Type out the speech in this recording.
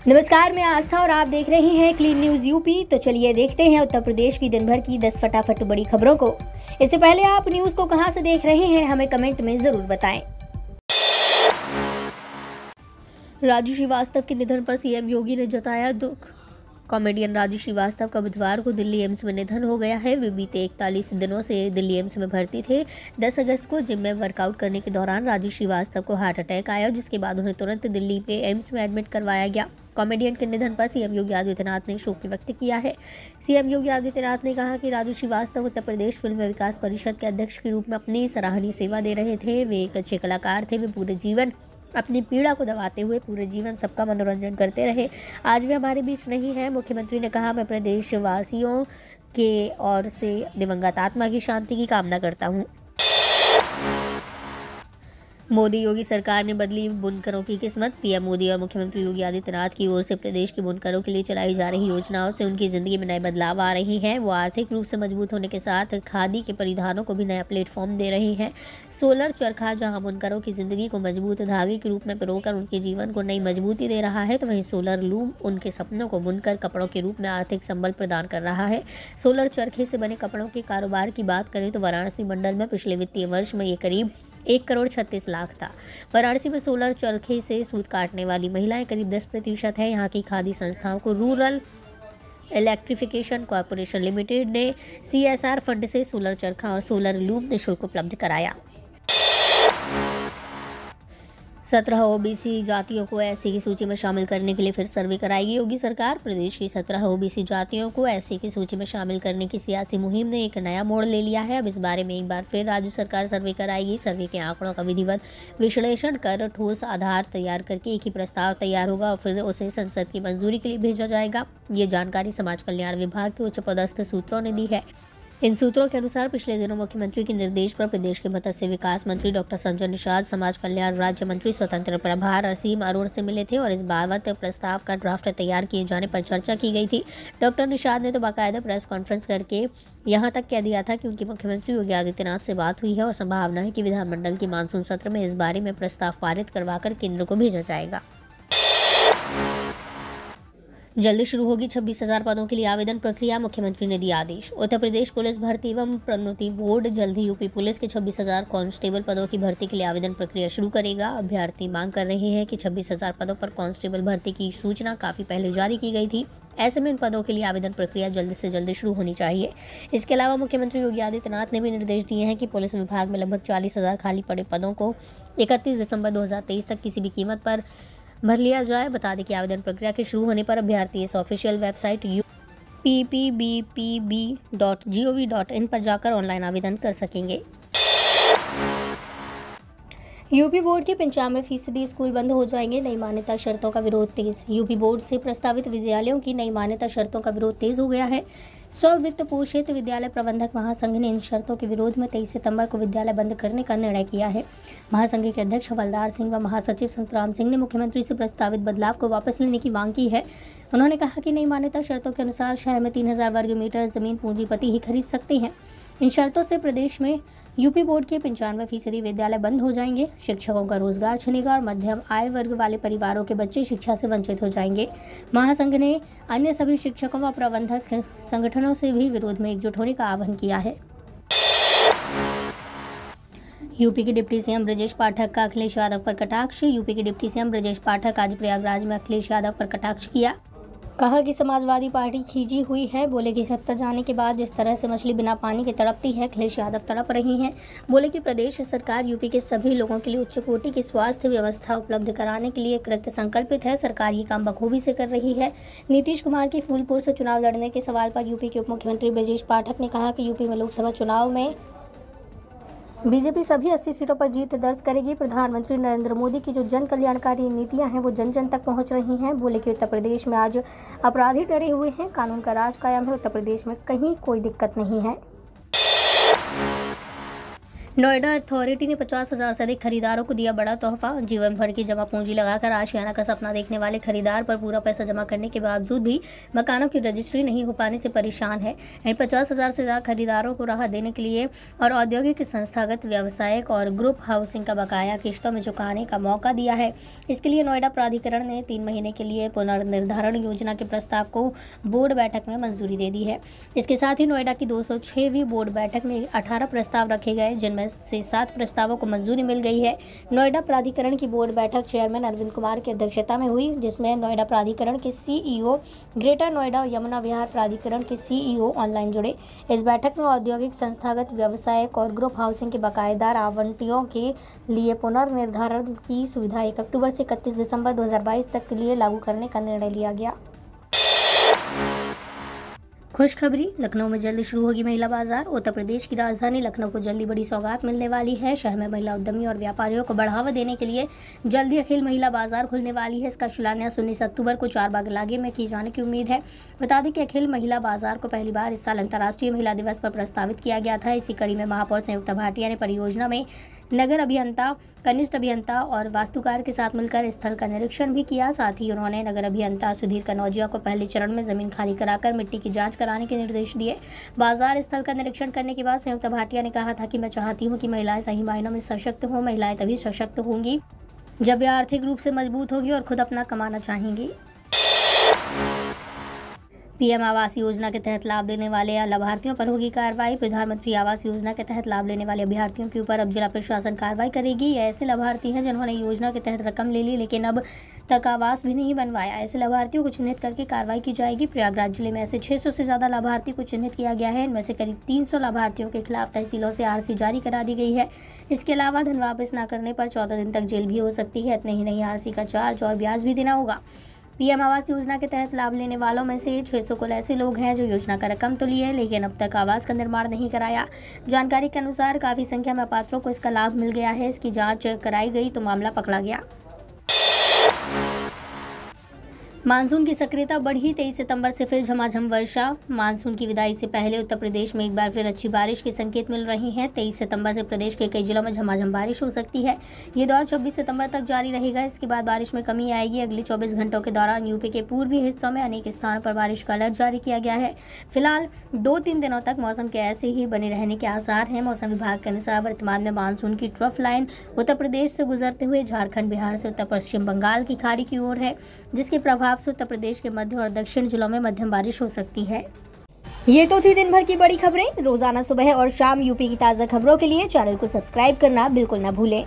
नमस्कार, मैं आस्था और आप देख रहे हैं क्लीन न्यूज यूपी। तो चलिए देखते हैं उत्तर प्रदेश की दिन भर की 10 फटाफट बड़ी खबरों को। इससे पहले आप न्यूज को कहां से देख रहे हैं हमें कमेंट में जरूर बताएं। राजू श्रीवास्तव के निधन पर सीएम योगी ने जताया दुख। कॉमेडियन राजू श्रीवास्तव का बुधवार को दिल्ली एम्स में निधन हो गया है। वे बीते 41 दिनों से दिल्ली एम्स में भर्ती थे। 10 अगस्त को जिम में वर्कआउट करने के दौरान राजू श्रीवास्तव को हार्ट अटैक आया, जिसके बाद उन्हें तुरंत दिल्ली के एम्स में एडमिट करवाया गया। कॉमेडियन के निधन पर सीएम योगी आदित्यनाथ ने शोक व्यक्त किया है। सीएम योगी आदित्यनाथ ने कहा कि राजू श्रीवास्तव उत्तर प्रदेश फिल्म विकास परिषद के अध्यक्ष के रूप में अपनी सराहनीय सेवा दे रहे थे। वे एक अच्छे कलाकार थे। वे पूरे जीवन अपनी पीड़ा को दबाते हुए पूरे जीवन सबका मनोरंजन करते रहे। आज वे हमारे बीच नहीं है। मुख्यमंत्री ने कहा, मैं प्रदेशवासियों के ओर से दिवंगत आत्मा की शांति की कामना करता हूँ। मोदी योगी सरकार ने बदली बुनकरों की किस्मत। पीएम मोदी और मुख्यमंत्री योगी आदित्यनाथ की ओर से प्रदेश के बुनकरों के लिए चलाई जा रही योजनाओं से उनकी जिंदगी में नए बदलाव आ रहे हैं। वो आर्थिक रूप से मजबूत होने के साथ खादी के परिधानों को भी नया प्लेटफॉर्म दे रहे हैं। सोलर चरखा जहां बुनकरों की जिंदगी को मजबूत धागे के रूप में पिरोकर उनके जीवन को नई मजबूती दे रहा है, तो वहीं सोलर लूम उनके सपनों को बुनकर कपड़ों के रूप में आर्थिक संबल प्रदान कर रहा है। सोलर चरखे से बने कपड़ों के कारोबार की बात करें तो वाराणसी मंडल में पिछले वित्तीय वर्ष में ये करीब 1,36,00,000 था। वाराणसी में सोलर चरखे से सूत काटने वाली महिलाएं करीब 10% है। यहाँ की खादी संस्थाओं को रूरल इलेक्ट्रिफिकेशन कॉरपोरेशन लिमिटेड ने CSR फंड से सोलर चरखा और सोलर लूम निःशुल्क उपलब्ध कराया। 17 ओबीसी जातियों को एससी की सूची में शामिल करने के लिए फिर सर्वे कराएगी योगी सरकार। प्रदेश की 17 ओबीसी जातियों को एससी की सूची में शामिल करने की सियासी मुहिम ने एक नया मोड़ ले लिया है। अब इस बारे में एक बार फिर राज्य सरकार सर्वे कराएगी। सर्वे के आंकड़ों का विधिवत विश्लेषण कर ठोस आधार तैयार करके एक ही प्रस्ताव तैयार होगा और फिर उसे संसद की मंजूरी के लिए भेजा जाएगा। ये जानकारी समाज कल्याण विभाग के उच्च पदस्थ सूत्रों ने दी है। इन सूत्रों के अनुसार पिछले दिनों मुख्यमंत्री के निर्देश पर प्रदेश के मत्स्य विकास मंत्री डॉक्टर संजय निषाद, समाज कल्याण राज्य मंत्री स्वतंत्र प्रभार असीम अरोड़ से मिले थे और इस बाबत प्रस्ताव का ड्राफ्ट तैयार किए जाने पर चर्चा की गई थी। डॉक्टर निषाद ने तो बाकायदा प्रेस कॉन्फ्रेंस करके यहां तक कह दिया था कि उनकी मुख्यमंत्री योगी आदित्यनाथ से बात हुई है और संभावना है कि विधानमंडल के मानसून सत्र में इस बारे में प्रस्ताव पारित करवाकर केंद्र को भेजा जाएगा। जल्दी शुरू होगी 26,000 पदों के लिए आवेदन प्रक्रिया, मुख्यमंत्री ने दिया आदेश। उत्तर प्रदेश पुलिस भर्ती एवं प्रोन्नति बोर्ड जल्द ही यूपी पुलिस के 26,000 कांस्टेबल पदों की भर्ती के लिए आवेदन प्रक्रिया शुरू करेगा। अभ्यर्थी मांग कर रहे हैं कि 26,000 पदों पर कांस्टेबल भर्ती की सूचना काफी पहले जारी की गई थी। ऐसे में इन पदों के लिए आवेदन प्रक्रिया जल्द से जल्द शुरू होनी चाहिए। इसके अलावा मुख्यमंत्री योगी आदित्यनाथ ने भी निर्देश दिए हैं कि पुलिस विभाग में लगभग 40,000 खाली पड़े पदों को 31 दिसंबर 2023 तक किसी भी कीमत पर भर लिया जाए। बता दें कि आवेदन प्रक्रिया के शुरू होने पर अभ्यर्थी इस ऑफिशियल वेबसाइट uppbpb.gov.in पर जाकर ऑनलाइन आवेदन कर सकेंगे। यूपी बोर्ड के 95% स्कूल बंद हो जाएंगे, नई मान्यता शर्तों का विरोध तेज। यूपी बोर्ड से प्रस्तावित विद्यालयों की नई मान्यता शर्तों का विरोध तेज हो गया है। स्व वित्त पोषित विद्यालय प्रबंधक महासंघ ने इन शर्तों के विरोध में 23 सितंबर को विद्यालय बंद करने का निर्णय किया है। महासंघ के अध्यक्ष हवलदार सिंह व महासचिव संतराम सिंह ने मुख्यमंत्री से प्रस्तावित बदलाव को वापस लेने की मांग की है। उन्होंने कहा कि नई मान्यता शर्तों के अनुसार शहर में 3,000 वर्ग मीटर जमीन पूंजीपति ही खरीद सकते हैं। इन शर्तों से प्रदेश में यूपी बोर्ड के 95% विद्यालय बंद हो जाएंगे। शिक्षकों का रोजगार छिनेगा और मध्यम आय वर्ग वाले परिवारों के बच्चे शिक्षा से वंचित हो जाएंगे। महासंघ ने अन्य सभी शिक्षकों व प्रबंधक संगठनों से भी विरोध में एकजुट होने का आह्वान किया है। यूपी के डिप्टी सीएम ब्रजेश पाठक का अखिलेश यादव पर कटाक्ष। यूपी के डिप्टी सीएम ब्रजेश पाठक आज प्रयागराज में अखिलेश यादव पर कटाक्ष किया। कहा कि समाजवादी पार्टी खींची हुई है। बोले कि सत्ता जाने के बाद जिस तरह से मछली बिना पानी के तड़पती है, अखिलेश यादव तड़प रही हैं। बोले कि प्रदेश सरकार यूपी के सभी लोगों के लिए उच्च कोटि की स्वास्थ्य व्यवस्था उपलब्ध कराने के लिए कृत संकल्पित है। सरकार ये काम बखूबी से कर रही है। नीतीश कुमार के फूलपुर से चुनाव लड़ने के सवाल पर यूपी के उप मुख्यमंत्री ब्रजेश पाठक ने कहा कि यूपी में लोकसभा चुनाव में बीजेपी सभी 80 सीटों पर जीत दर्ज करेगी। प्रधानमंत्री नरेंद्र मोदी की जो जन कल्याणकारी नीतियां हैं वो जन जन तक पहुंच रही हैं। बोले कि उत्तर प्रदेश में आज अपराधी डरे हुए हैं, कानून का राज कायम है, उत्तर प्रदेश में कहीं कोई दिक्कत नहीं है। नोएडा अथॉरिटी ने 50,000 से अधिक खरीदारों को दिया बड़ा तोहफा। जीवन भर की जमा पूंजी लगाकर आशियाना का सपना देखने वाले खरीदार पर पूरा पैसा जमा करने के बावजूद भी मकानों की रजिस्ट्री नहीं हो पाने से परेशान है। इन 50,000 से ज़्यादा खरीदारों को राहत देने के लिए और औद्योगिक, संस्थागत, व्यावसायिक और ग्रुप हाउसिंग का बकाया किश्तों में चुकाने का मौका दिया है। इसके लिए नोएडा प्राधिकरण ने 3 महीने के लिए पुनर्निर्धारण योजना के प्रस्ताव को बोर्ड बैठक में मंजूरी दे दी है। इसके साथ ही नोएडा की 206वीं बोर्ड बैठक में 18 प्रस्ताव रखे गए, जिनमें से 7 प्रस्तावों को मंजूरी मिल गई है। नोएडा प्राधिकरण की बोर्ड बैठक चेयरमैन अरविंद कुमार की अध्यक्षता में हुई, जिसमें नोएडा प्राधिकरण के सीईओ, ग्रेटर नोएडा और यमुना विहार प्राधिकरण के सीईओ ऑनलाइन जुड़े। इस बैठक में औद्योगिक, संस्थागत, व्यावसायिक और ग्रुप हाउसिंग के बकायेदार आवंटियों के लिए पुनर्निर्धारण की सुविधा 1 अक्टूबर से 31 दिसंबर 2022 तक के लिए लागू करने का निर्णय लिया गया। खुशखबरी, लखनऊ में जल्द शुरू होगी महिला बाजार। उत्तर प्रदेश की राजधानी लखनऊ को जल्दी बड़ी सौगात मिलने वाली है। शहर में महिला उद्यमी और व्यापारियों को बढ़ावा देने के लिए जल्दी अखिल महिला बाजार खुलने वाली है। इसका शिलान्यास 19 अक्टूबर को चारबाग इलाके में किए जाने की उम्मीद है। बता दें कि अखिल महिला बाजार को पहली बार इस साल अंतर्राष्ट्रीय महिला दिवस पर प्रस्तावित किया गया था। इसी कड़ी में महापौर संयुक्ता भाटिया ने परियोजना में नगर अभियंता, कनिष्ठ अभियंता और वास्तुकार के साथ मिलकर स्थल का निरीक्षण भी किया। साथ ही उन्होंने नगर अभियंता सुधीर कनौजिया को पहले चरण में जमीन खाली कराकर मिट्टी की जांच कराने के निर्देश दिए। बाजार स्थल का निरीक्षण करने के बाद संयुक्ता भाटिया ने कहा था कि मैं चाहती हूं कि महिलाएं सही मायनों में सशक्त हों। महिलाएं तभी सशक्त होंगी जब वे आर्थिक रूप से मजबूत होगी और खुद अपना कमाना चाहेंगी। पीएम आवास योजना के तहत लाभ लेने वाले लाभार्थियों पर होगी कार्रवाई। प्रधानमंत्री आवास योजना के तहत लाभ लेने वाले अभ्यर्थियों के ऊपर अब जिला प्रशासन कार्रवाई करेगी। ये ऐसे लाभार्थी हैं जिन्होंने योजना के तहत रकम ले ली लेकिन अब तक आवास भी नहीं बनवाया। ऐसे लाभार्थियों को चिन्हित करके कार्रवाई की जाएगी। प्रयागराज जिले में ऐसे 600 से ज़्यादा लाभार्थी को चिन्हित किया गया है। इनमें से करीब 300 लाभार्थियों के खिलाफ तहसीलों से आरसी जारी करा दी गई है। इसके अलावा धन वापस न करने पर 14 दिन तक जेल भी हो सकती है। इतने ही नहीं, आरसी का चार्ज और ब्याज भी देना होगा। पीएम आवास योजना के तहत लाभ लेने वालों में से 600 कुल ऐसे लोग हैं जो योजना का रकम तो लिए लेकिन अब तक आवास का निर्माण नहीं कराया। जानकारी के अनुसार काफी संख्या में पात्रों को इसका लाभ मिल गया है। इसकी जांच कराई गई तो मामला पकड़ा गया। मानसून की सक्रियता बढ़ी, 23 सितंबर से फिर झमाझम वर्षा। मानसून की विदाई से पहले उत्तर प्रदेश में एक बार फिर अच्छी बारिश के संकेत मिल रहे हैं। 23 सितंबर से प्रदेश के कई जिलों में झमाझम बारिश हो सकती है। ये दौर 24 सितंबर तक जारी रहेगा। इसके बाद बारिश में कमी आएगी। अगले 24 घंटों के दौरान यूपी के पूर्वी हिस्सों में अनेक स्थानों पर बारिश का अलर्ट जारी किया गया है। फिलहाल 2-3 दिनों तक मौसम के ऐसे ही बने रहने के आसार हैं। मौसम विभाग के अनुसार वर्तमान में मानसून की ट्रफ लाइन उत्तर प्रदेश से गुजरते हुए झारखंड, बिहार से उत्तर पश्चिम बंगाल की खाड़ी की ओर है, जिसके प्रभाव से उत्तर प्रदेश के मध्य और दक्षिण जिलों में मध्यम बारिश हो सकती है। ये तो थी दिन भर की बड़ी खबरें। रोजाना सुबह और शाम यूपी की ताज़ा खबरों के लिए चैनल को सब्सक्राइब करना बिल्कुल न भूलें।